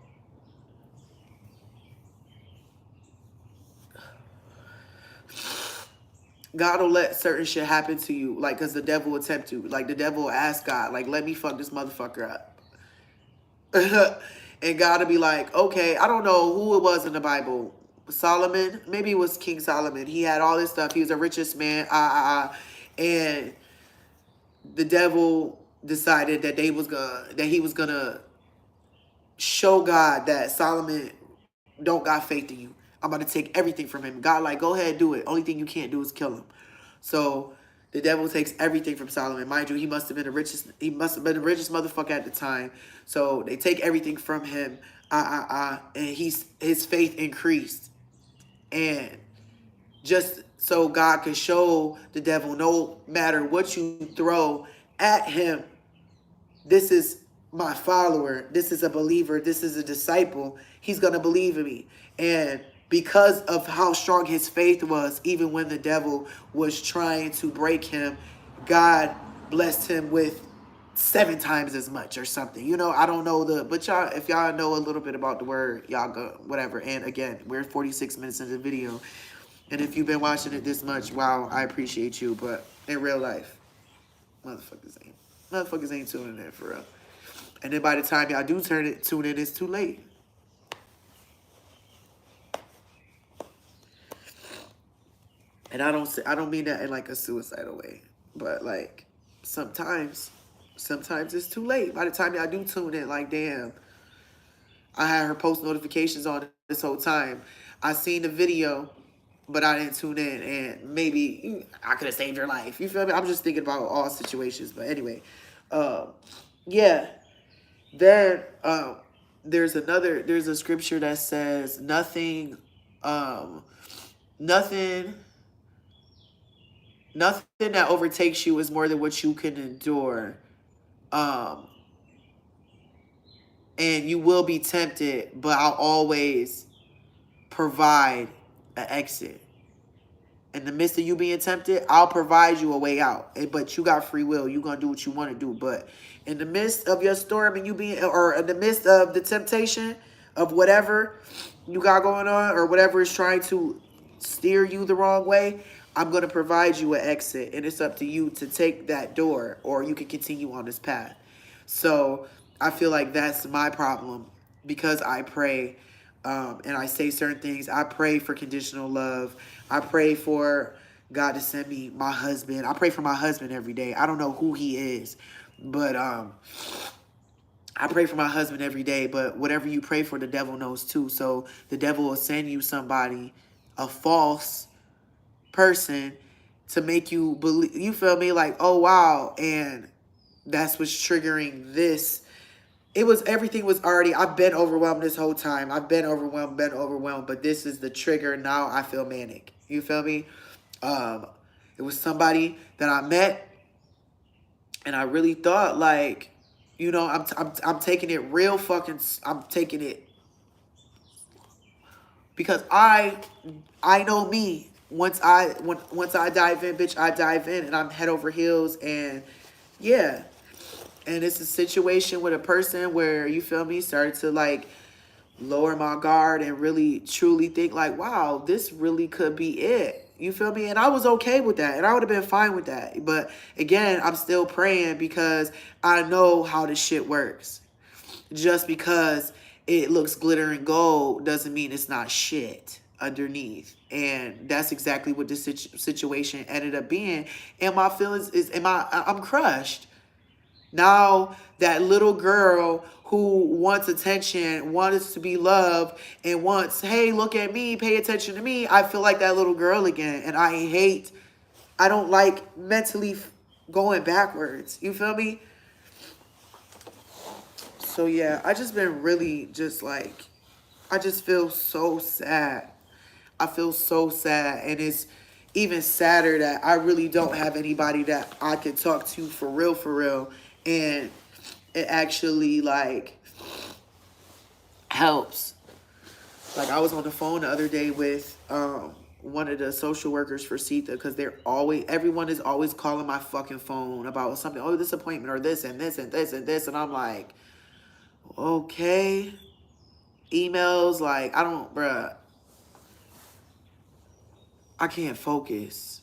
B: God will let certain shit happen to you, like, because the devil will tempt you. Like, the devil will ask God, like, let me fuck this motherfucker up. And God will be like, okay, I don't know who it was in the Bible. Solomon? Maybe it was King Solomon. He had all this stuff. He was the richest man. And the devil decided that he was gonna show God that Solomon don't got faith in you. I'm about to take everything from him. God, like, go ahead, do it. Only thing you can't do is kill him. So the devil takes everything from Solomon. Mind you, he must have been the richest. He must have been the richest motherfucker at the time. So they take everything from him. And his faith increased, and just so God could show the devil, no matter what you throw at him, this is my follower, this is a believer, this is a disciple, he's going to believe in me. And because of how strong his faith was, even when the devil was trying to break him, God blessed him with 7 times as much or something. I don't know but y'all, if y'all know a little bit about the word, y'all go, whatever. And again, we're 46 minutes into the video. And if you've been watching it this much, wow, I appreciate you. But in real life, motherfuckers ain't tuning in for real. And then by the time y'all do tune in, it's too late. And I don't mean that in like a suicidal way, but like sometimes it's too late. By the time y'all do tune in, like, damn, I had her post notifications on this whole time. I seen the video, but I didn't tune in, and maybe I could have saved your life. You feel me? I'm just thinking about all situations. But anyway, yeah. Then there's a scripture that says nothing that overtakes you is more than what you can endure. And you will be tempted, but I'll always provide an exit. In the midst of you being tempted, I'll provide you a way out. But you got free will. You're going to do what you want to do. But in the midst of your storm and or in the midst of the temptation of whatever you got going on, or whatever is trying to steer you the wrong way, I'm going to provide you an exit. And it's up to you to take that door, or you can continue on this path. So I feel like that's my problem, because I pray and I say certain things. I pray for conditional love. I pray for God to send me my husband. I pray for my husband every day. I don't know who he is, but I pray for my husband every day. But whatever you pray for, the devil knows too. So the devil will send you somebody, a false person, to make you believe, you feel me, like, oh wow, and that's what's triggering this. Everything was already, I've been overwhelmed this whole time. I've been overwhelmed, but this is the trigger. Now I feel manic. You feel me? It was somebody that I met, and I really thought, like, I'm taking it real fucking, I'm taking it, because I know me. Once I dive in, bitch, I dive in, and I'm head over heels, and yeah. And it's a situation with a person where, you feel me, started to like lower my guard and really truly think like, wow, this really could be it. You feel me? And I was okay with that, and I would have been fine with that. But again, I'm still praying, because I know how this shit works. Just because it looks glitter and gold doesn't mean it's not shit underneath. And that's exactly what this situation ended up being. And my feelings I'm crushed. Now that little girl who wants attention, wants to be loved, and wants, hey, look at me, pay attention to me, I feel like that little girl again. And I don't like mentally going backwards. You feel me? So yeah, I just been really just like, I just feel so sad. I feel so sad. And it's even sadder that I really don't have anybody that I can talk to for real. And it actually like helps. Like, I was on the phone the other day with one of the social workers for CETA, because everyone is always calling my fucking phone about something. Oh, this appointment, or this and this and this and this. And I'm like, okay. Emails, like, bruh, I can't focus.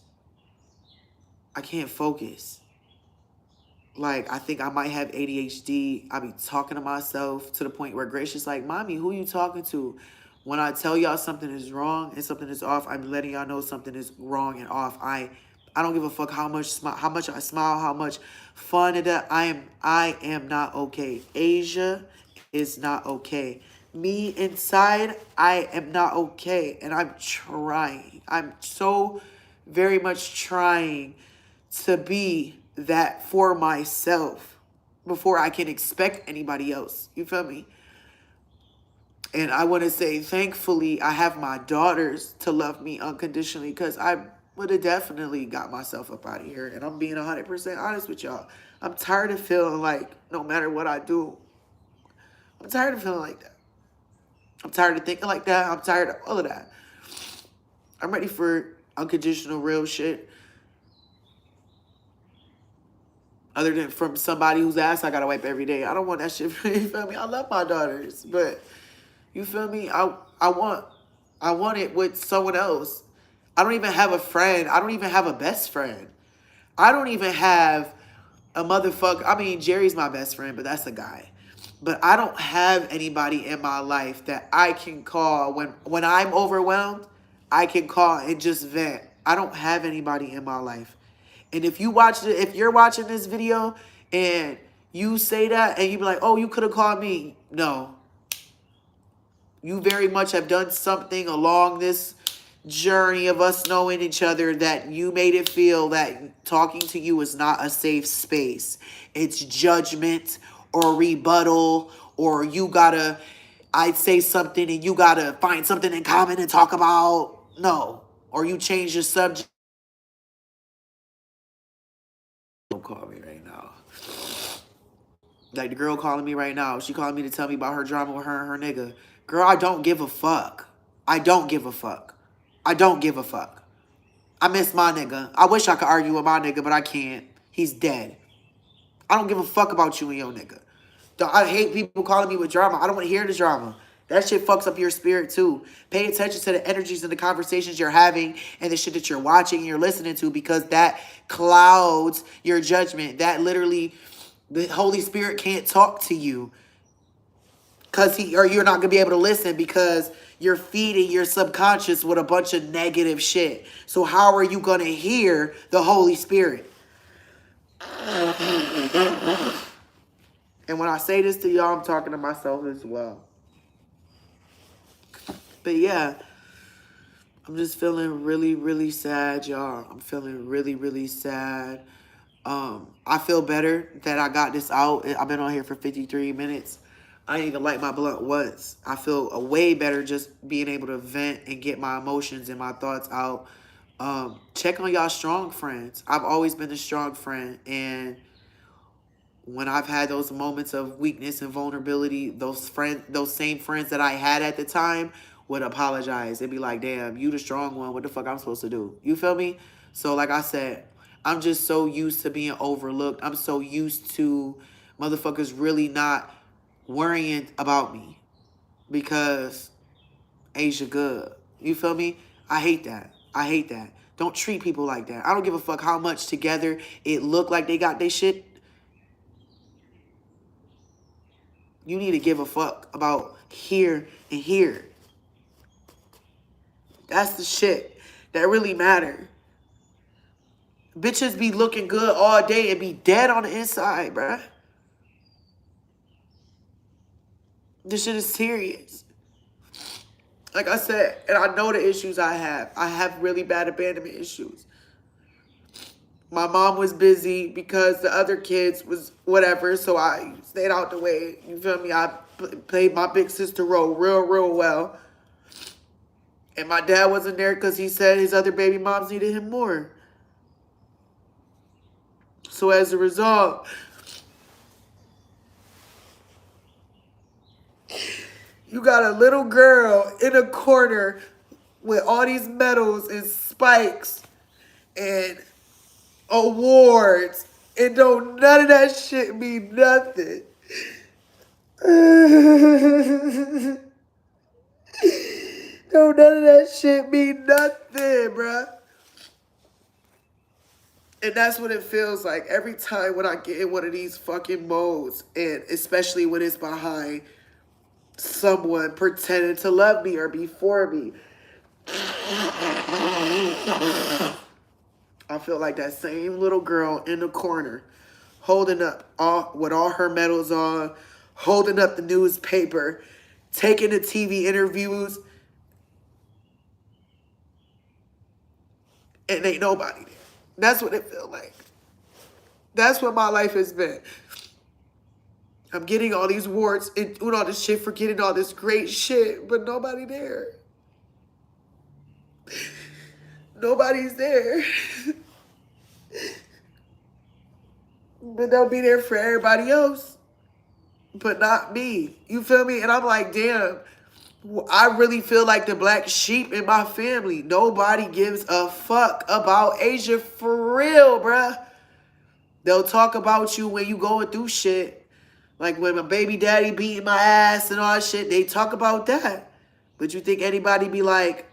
B: Like, I think I might have ADHD. I be talking to myself to the point where Grace is like, Mommy, who you talking to? When I tell y'all something is wrong and something is off, I'm letting y'all know something is wrong and off. I don't give a fuck how much I smile, how much fun it is. I am not okay. Asia is not okay. Me inside, I am not okay. And I'm trying. I'm so very much trying to be that for myself before I can expect anybody else. You feel me? And I want to say, thankfully, I have my daughters to love me unconditionally, because I would have definitely got myself up out of here. And I'm being 100% honest with y'all. I'm tired of feeling like no matter what I do, I'm tired of feeling like that. I'm tired of thinking like that. I'm tired of all of that. I'm ready for unconditional real shit. Other than from somebody whose ass I gotta wipe every day. I don't want that shit. You feel me? I love my daughters, but you feel me? I want it with someone else. I don't even have a friend. I don't even have a best friend. I don't even have a motherfucker. I mean, Jerry's my best friend, but that's a guy. But I don't have anybody in my life that I can call when I'm overwhelmed. I can call and just vent. I don't have anybody in my life. And if you're watching this video and you say that and you be like, "Oh, you could have called me." No. You very much have done something along this journey of us knowing each other that you made it feel that talking to you is not a safe space. It's judgment or rebuttal, or I'd say something and you gotta find something in common and talk about. No. Or you change the subject. Don't call me right now. Like the girl calling me right now. She calling me to tell me about her drama with her and her nigga. Girl, I don't give a fuck. I don't give a fuck. I don't give a fuck. I miss my nigga. I wish I could argue with my nigga, but I can't. He's dead. I don't give a fuck about you and your nigga. I hate people calling me with drama. I don't want to hear the drama. That shit fucks up your spirit too. Pay attention to the energies and the conversations you're having and the shit that you're watching and you're listening to, because that clouds your judgment. That literally, the Holy Spirit can't talk to you or you're not gonna be able to listen because you're feeding your subconscious with a bunch of negative shit. So how are you gonna hear the Holy Spirit? And when I say this to y'all, I'm talking to myself as well. But yeah, I'm just feeling really, really sad, y'all. I'm feeling really, really sad. I feel better that I got this out. I've been on here for 53 minutes. I didn't even light my blunt once. I feel way better just being able to vent and get my emotions and my thoughts out. Check on y'all strong friends. I've always been a strong friend, and when I've had those moments of weakness and vulnerability, those same friends that I had at the time would apologize. They'd be like, "Damn, you the strong one. What the fuck I'm supposed to do?" You feel me? So like I said, I'm just so used to being overlooked. I'm so used to motherfuckers really not worrying about me because Asia good. You feel me? I hate that. I hate that. Don't treat people like that. I don't give a fuck how much together it look like they got their shit. You need to give a fuck about here and here. That's the shit that really matter. Bitches be looking good all day and be dead on the inside, bruh. This shit is serious. Like I said, and I know the issues I have. I have really bad abandonment issues. My mom was busy because the other kids was whatever, so I stayed out the way. You feel me? I played my big sister role real well. And my dad wasn't there because he said his other baby moms needed him more. So as a result, you got a little girl in a corner with all these medals and spikes and awards, and don't none of that shit mean nothing. Don't none of that shit mean nothing, bruh. And that's what it feels like every time when I get in one of these fucking modes, and especially when it's behind someone pretending to love me or be for me. I feel like that same little girl in the corner, holding up with all her medals on, holding up the newspaper, taking the TV interviews, and ain't nobody there. That's what it feels like. That's what my life has been. I'm getting all these awards and doing all this shit for getting all this great shit, but nobody there. Nobody's there. But they'll be there for everybody else, but not me. You feel me? And I'm like, damn, I really feel like the black sheep in my family. Nobody gives a fuck about Asia for real, bruh. They'll talk about you when you going through shit. Like when my baby daddy beating my ass and all that shit, they talk about that. But you think anybody be like,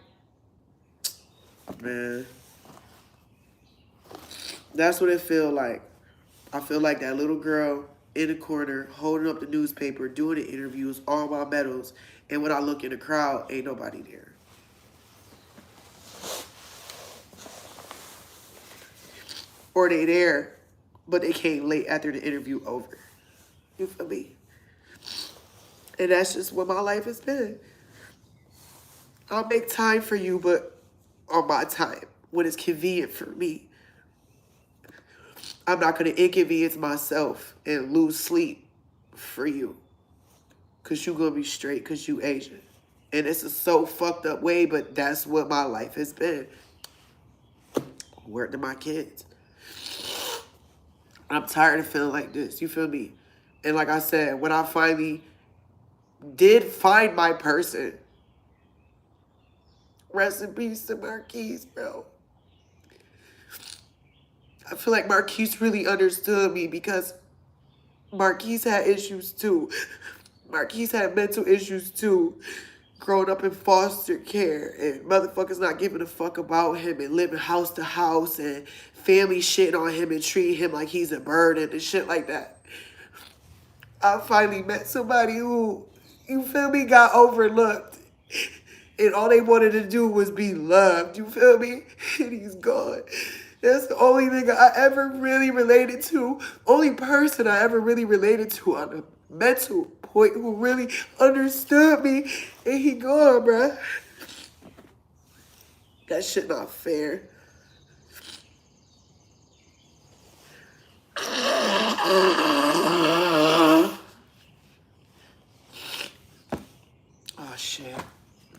B: man, that's what it feel like. I feel like that little girl in the corner holding up the newspaper, doing the interviews, all my medals, and when I look in the crowd, ain't nobody there. Or they there, but they came late after the interview over. You feel me? And that's just what my life has been. I'll make time for you, but on my time, when it's convenient for me. I'm not going to inconvenience myself and lose sleep for you. Because you going to be straight because you Asian. And it's a so fucked up way, but that's what my life has been. Word to my kids. I'm tired of feeling like this. You feel me? And like I said, when I finally did find my person, rest in peace to Marquise, bro. I feel like Marquise really understood me because Marquise had issues too. Marquise had mental issues too. Growing up in foster care and motherfuckers not giving a fuck about him and living house to house and family shitting on him and treating him like he's a burden and shit like that. I finally met somebody who, you feel me, got overlooked. And all they wanted to do was be loved, you feel me? And he's gone. That's the only nigga I ever really related to, only person I ever really related to on a mental point who really understood me, and he gone, bruh. That shit not fair. Oh shit.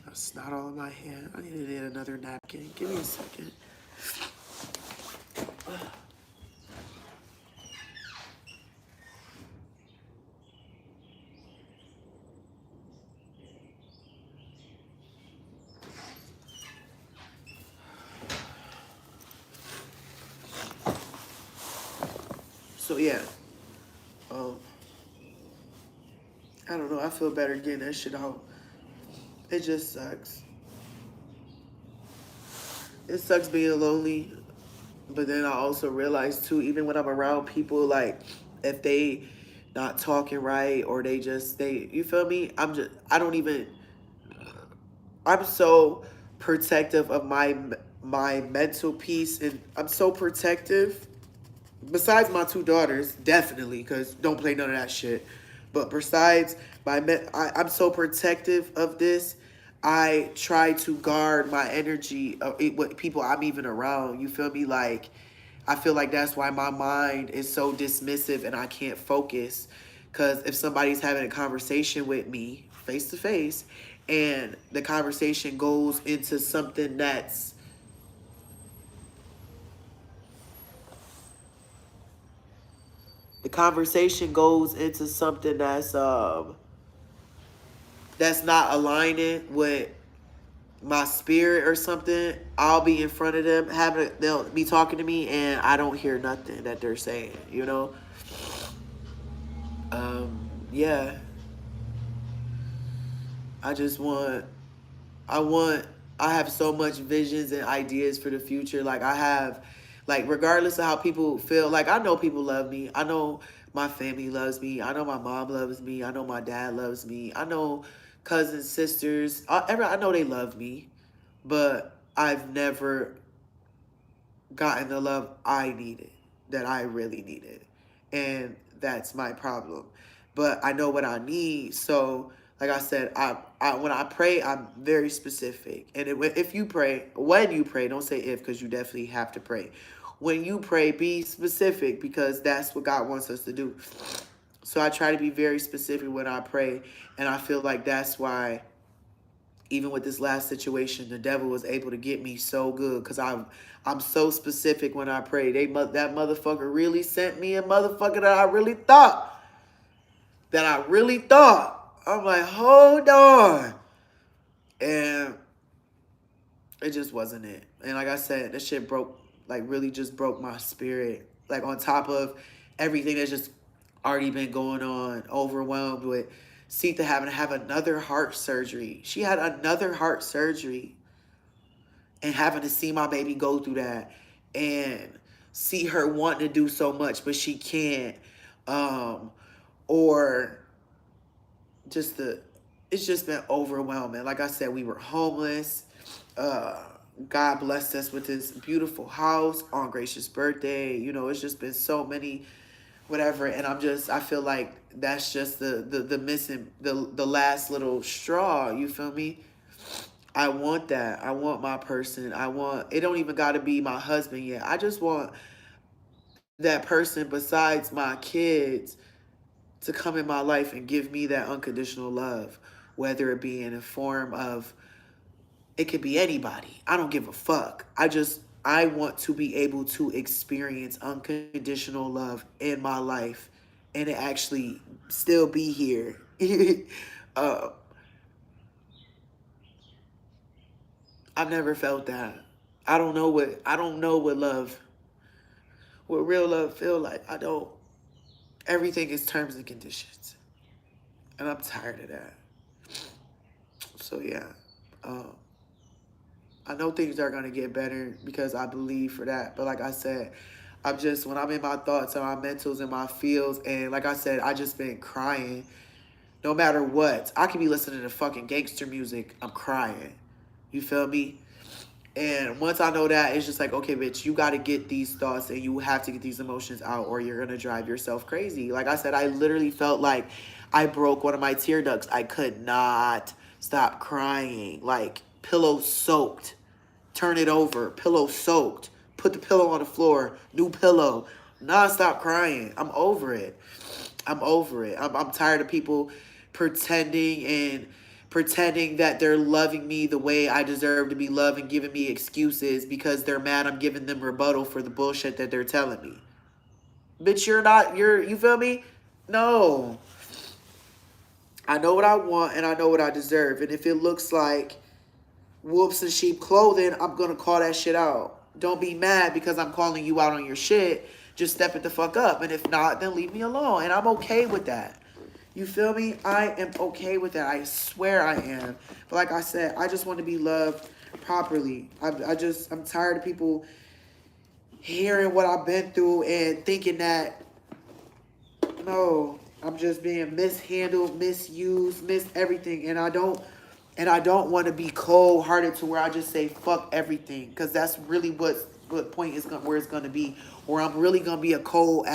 B: That's snot all in my hand. I need to get another napkin. Give me a second. So yeah. I don't know. I feel better getting that shit out. It just sucks. It sucks being lonely, but then I also realize too, even when I'm around people, like if they not talking right or you feel me? I don't even. I'm so protective of my mental peace, and I'm so protective. Besides my two daughters, definitely, because don't play none of that shit. But besides I'm so protective of this. I try to guard my energy of what people I'm even around. You feel me? Like, I feel like that's why my mind is so dismissive and I can't focus. Because if somebody's having a conversation with me face to face and the conversation goes into something that's that's not aligning with my spirit or something, I'll be in front of them, they'll be talking to me, and I don't hear nothing that they're saying, you know? Yeah. I just want, I want, I have so much visions and ideas for the future. Like, regardless of how people feel, like, I know people love me. I know my family loves me. I know my mom loves me. I know my dad loves me. I know cousins, sisters, I know they love me. But I've never gotten the love I needed, that I really needed. And that's my problem. But I know what I need. So, Like I said, I when I pray, I'm very specific. And if you pray, when you pray, don't say if, because you definitely have to pray. When you pray, be specific, because that's what God wants us to do. So I try to be very specific when I pray, and I feel like that's why, even with this last situation, the devil was able to get me so good, because I'm so specific when I pray. That motherfucker really sent me a motherfucker that I really thought. I'm like, hold on. And it just wasn't it. And like I said, that shit broke, like really just broke my spirit. Like on top of everything that's just already been going on, overwhelmed with Sita having to have another heart surgery. She had another heart surgery, and having to see my baby go through that, and see her wanting to do so much, but she can't. Or just it's just been overwhelming. Like I said, we were homeless. Uh, God blessed us with this beautiful house on Gracious birthday. It's just been so many, whatever. And I feel like that's just the missing, the last little straw. You feel me? I want that. I want my person. It don't even got to be my husband yet. I just want that person besides my kids to come in my life and give me that unconditional love, whether it be in a form of, it could be anybody. I don't give a fuck. I want to be able to experience unconditional love in my life, and it actually still be here. uh, I've never felt that. I don't know what love, what real love feel like. I don't. Everything is terms and conditions, and I'm tired of that. So yeah, um, I know things are gonna get better, because I believe for that. But like I said, when I'm in my thoughts and my mentals and my feels, and like I said, I just been crying. No matter what, I could be listening to fucking gangster music, I'm crying. You feel me? And once I know that, it's just like, okay, bitch, you got to get these thoughts and you have to get these emotions out, or you're going to drive yourself crazy. Like I said, I literally felt like I broke one of my tear ducts. I could not stop crying. Like, pillow soaked. Turn it over. Pillow soaked. Put the pillow on the floor. New pillow. Non-stop crying. I'm over it. I'm over it. I'm tired of people pretending and pretending that they're loving me the way I deserve to be loved, and giving me excuses because they're mad I'm giving them rebuttal for the bullshit that they're telling me. Bitch, you feel me? No. I know what I want, and I know what I deserve. And if it looks like wolves in sheep clothing, I'm going to call that shit out. Don't be mad because I'm calling you out on your shit. Just step it the fuck up. And if not, then leave me alone. And I'm okay with that. You feel me? I am okay with that. I swear I am. But like I said, I just want to be loved properly. I'm tired of people hearing what I've been through and thinking that, no, I'm just being mishandled, misused, missed everything. And I don't want to be cold hearted to where I just say fuck everything, because that's really what point is where it's gonna be, where I'm really gonna be a cold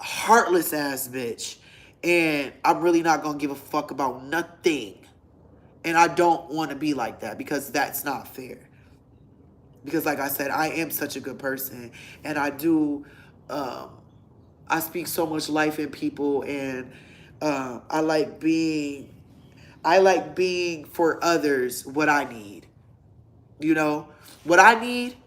B: heartless ass bitch, and I'm really not gonna give a fuck about nothing. And I don't want to be like that, because that's not fair. Because like I said, I am such a good person, and um, I speak so much life in people, and I like being for others what I need. What I need,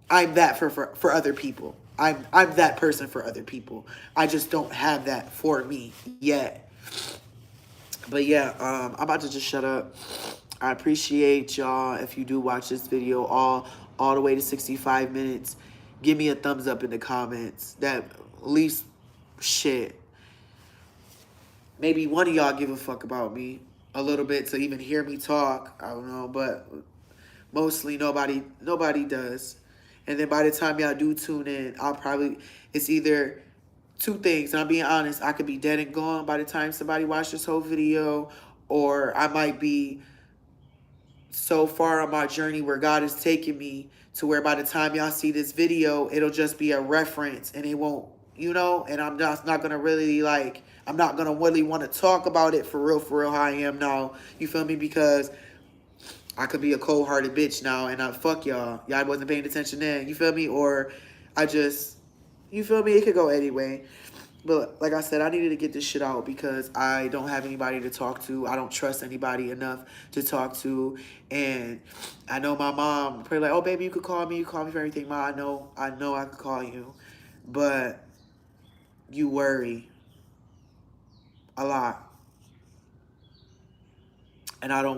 B: I'm that for other people. I'm that person for other people. I just don't have that for me yet. But yeah, I'm about to just shut up. I appreciate y'all. If you do watch this video all the way to 65 minutes, give me a thumbs up in the comments. That at least shit. Maybe one of y'all give a fuck about me a little bit to even hear me talk. I don't know, but mostly nobody does. And then by the time y'all do tune in, it's either two things. And I'm being honest, I could be dead and gone by the time somebody watched this whole video, or I might be so far on my journey where God is taking me to where by the time y'all see this video, it'll just be a reference, and it won't, and I'm just not gonna really like I'm not gonna really want to talk about it for real, how I am now. You feel me? Because I could be a cold-hearted bitch now, and I fuck y'all. Y'all wasn't paying attention then. You feel me? Or I just, you feel me? It could go anyway. But like I said, I needed to get this shit out because I don't have anybody to talk to. I don't trust anybody enough to talk to. And I know my mom probably like, oh baby, you could call me. You call me for everything, Ma. I know I could call you. But you worry a lot. And I don't want